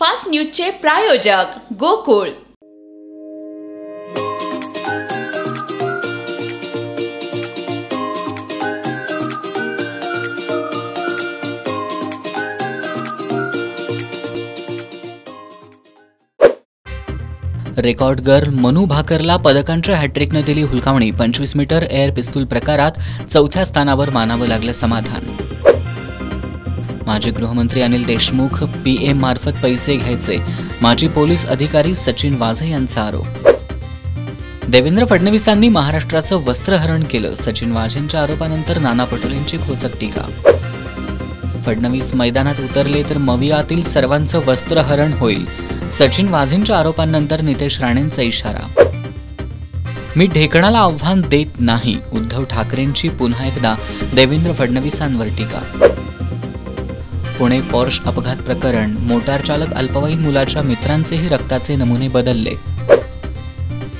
Fast न्यूजचे प्रायोजक Gokul. Record girl Manu भाकरला पदकांच्या हॅट्रिकने दिली हुलकावणी। 25 मीटर एअर पिस्तूल प्रकारात चौथ्या स्थानावर मानावं लागलं समाधान। माजी गृहमंत्री अनिल देशमुख पीएम मार्फत पैसे घ्यायचे, माजी पोलीस अधिकारी सचिन वाझे यांचा आरोप। देवेंद्र फडणवीसांनी महाराष्ट्राचं वस्त्रहरण केलं, सचिन वाझेंच्या आरोपानंतर नाना पटोलेंची खोचक टीका। फडणवीस मैदानात उतरले तर मवियातील सर्वांचं वस्त्रहरण होईल, सचिन वाझेंच्या आरोपांनंतर नितेश राणेंचा इशारा। मी ढेकणाला आव्हान देत नाही, उद्धव ठाकरेंची पुन्हा एकदा देवेंद्र फडणवीसांवर टीका। पुणे पॉर्श अपघात प्रकरण, मोटार चालक अल्पवयीन मुलाच्या मित्रांचेही रक्ताचे नमुने बदलले।